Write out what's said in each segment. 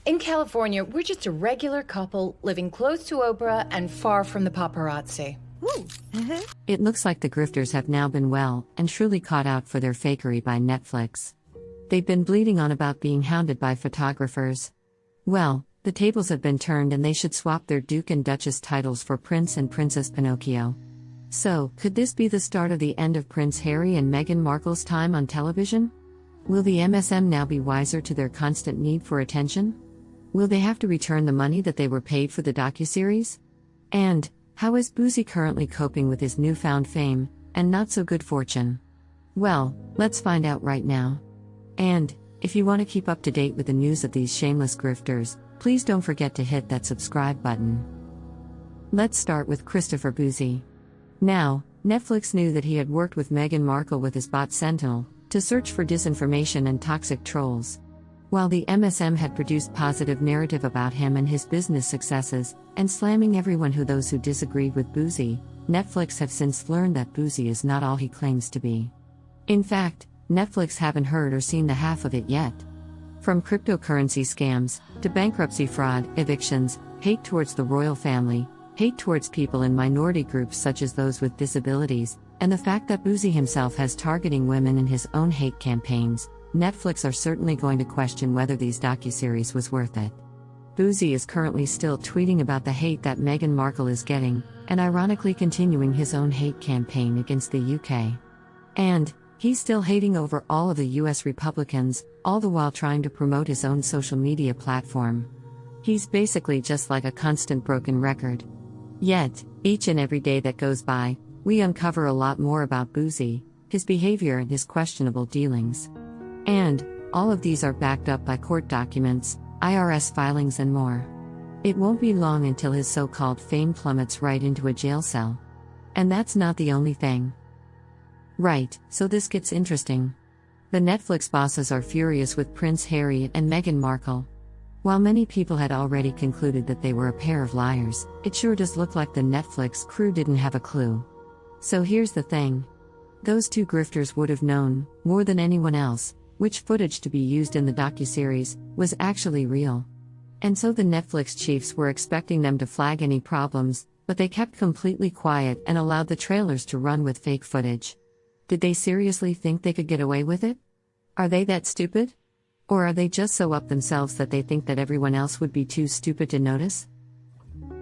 In California, we're just a regular couple living close to Oprah and far from the paparazzi. It looks like the grifters have now been well and truly caught out for their fakery by Netflix. They've been bleating on about being hounded by photographers. Well, the tables have been turned and they should swap their Duke and Duchess titles for Prince and Princess Pinocchio. So, could this be the start of the end of Prince Harry and Meghan Markle's time on television? Will the MSM now be wiser to their constant need for attention? Will they have to return the money that they were paid for the docuseries? And, how is Boozy currently coping with his newfound fame, and not so good fortune? Well, let's find out right now. And, if you want to keep up to date with the news of these shameless grifters, please don't forget to hit that subscribe button. Let's start with Christopher Boozy. Now, Netflix knew that he had worked with Meghan Markle with his bot Sentinel to search for disinformation and toxic trolls. While the MSM had produced positive narrative about him and his business successes, and slamming everyone who disagreed with Boozy, Netflix have since learned that Boozy is not all he claims to be. In fact, Netflix haven't heard or seen the half of it yet. From cryptocurrency scams, to bankruptcy fraud, evictions, hate towards the royal family, hate towards people in minority groups such as those with disabilities, and the fact that Boozy himself has targeting women in his own hate campaigns, Netflix are certainly going to question whether these docuseries was worth it. Boozy is currently still tweeting about the hate that Meghan Markle is getting, and ironically continuing his own hate campaign against the UK. And, he's still hating over all of the US Republicans, all the while trying to promote his own social media platform. He's basically just like a constant broken record. Yet, each and every day that goes by, we uncover a lot more about Boozy, his behavior and his questionable dealings. And, all of these are backed up by court documents, IRS filings and more. It won't be long until his so-called fame plummets right into a jail cell. And that's not the only thing. Right, so this gets interesting. The Netflix bosses are furious with Prince Harry and Meghan Markle. While many people had already concluded that they were a pair of liars, it sure does look like the Netflix crew didn't have a clue. So here's the thing. Those two grifters would have known, more than anyone else, which footage to be used in the docuseries was actually real. And so the Netflix chiefs were expecting them to flag any problems, but they kept completely quiet and allowed the trailers to run with fake footage. Did they seriously think they could get away with it? Are they that stupid? Or are they just so up themselves that they think that everyone else would be too stupid to notice?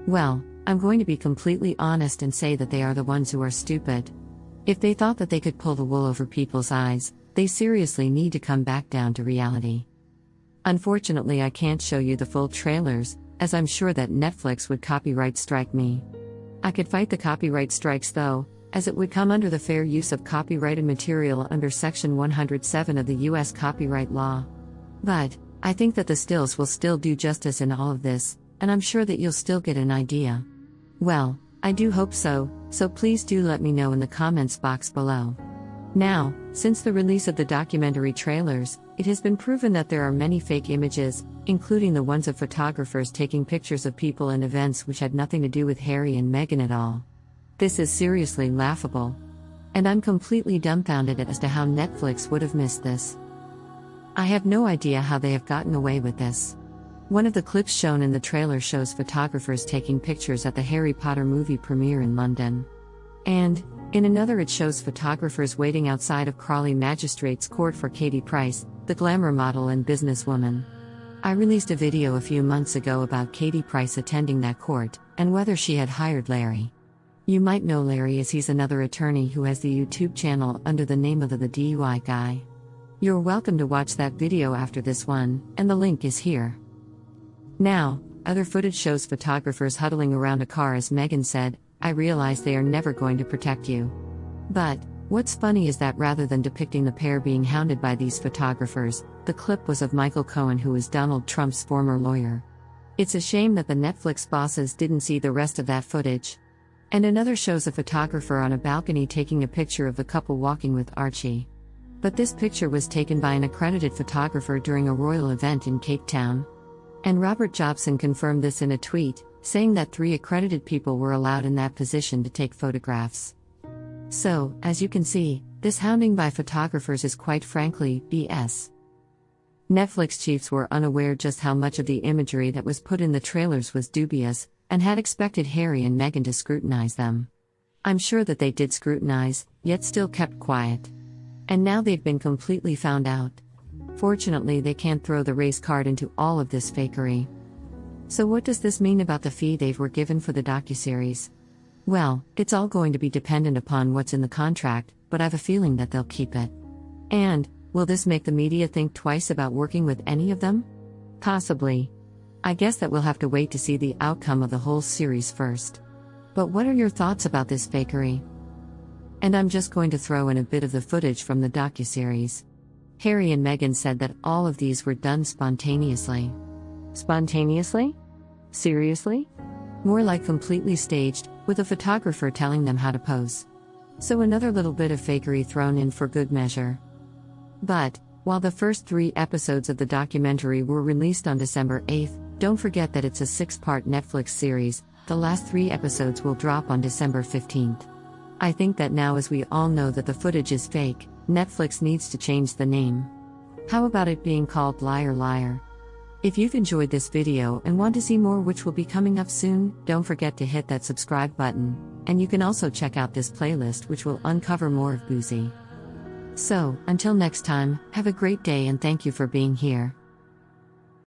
Well, I'm going to be completely honest and say that they are the ones who are stupid. If they thought that they could pull the wool over people's eyes, they seriously need to come back down to reality. Unfortunately, I can't show you the full trailers, as I'm sure that Netflix would copyright strike me. I could fight the copyright strikes though, as it would come under the fair use of copyrighted material under Section 107 of the US copyright law. But, I think that the stills will still do justice in all of this, and I'm sure that you'll still get an idea. Well, I do hope so please do let me know in the comments box below. Now, since the release of the documentary trailers, it has been proven that there are many fake images, including the ones of photographers taking pictures of people and events which had nothing to do with Harry and Meghan at all. This is seriously laughable. And I'm completely dumbfounded as to how Netflix would have missed this. I have no idea how they have gotten away with this. One of the clips shown in the trailer shows photographers taking pictures at the Harry Potter movie premiere in London. And, in another it shows photographers waiting outside of Crawley Magistrates Court for Katie Price, the glamour model and businesswoman. I released a video a few months ago about Katie Price attending that court, and whether she had hired Larry. You might know Larry as he's another attorney who has the YouTube channel under the name of the DUI Guy. You're welcome to watch that video after this one, and the link is here. Now, other footage shows photographers huddling around a car as Meghan said, "I realize they are never going to protect you." But, what's funny is that rather than depicting the pair being hounded by these photographers, the clip was of Michael Cohen, who is Donald Trump's former lawyer. It's a shame that the Netflix bosses didn't see the rest of that footage. And another shows a photographer on a balcony taking a picture of the couple walking with Archie. But this picture was taken by an accredited photographer during a royal event in Cape Town. And Robert Jobson confirmed this in a tweet, saying that 3 accredited people were allowed in that position to take photographs. So, as you can see, this hounding by photographers is quite frankly BS. Netflix chiefs were unaware just how much of the imagery that was put in the trailers was dubious, and had expected Harry and Meghan to scrutinize them. I'm sure that they did scrutinize, yet still kept quiet. And now they've been completely found out. Fortunately, they can't throw the race card into all of this fakery. So what does this mean about the fee they were given for the docuseries? Well, it's all going to be dependent upon what's in the contract, but I've a feeling that they'll keep it. And, will this make the media think twice about working with any of them? Possibly. I guess that we'll have to wait to see the outcome of the whole series first. But what are your thoughts about this fakery? And I'm just going to throw in a bit of the footage from the docuseries. Harry and Meghan said that all of these were done spontaneously. Spontaneously? Seriously? More like completely staged, with a photographer telling them how to pose. So another little bit of fakery thrown in for good measure. But, while the first 3 episodes of the documentary were released on December 8th, don't forget that it's a 6-part Netflix series. The last 3 episodes will drop on December 15th. I think that now, as we all know that the footage is fake, Netflix needs to change the name. How about it being called Liar Liar? If you've enjoyed this video and want to see more, which will be coming up soon, don't forget to hit that subscribe button, and you can also check out this playlist, which will uncover more of Boozy. So, until next time, have a great day and thank you for being here.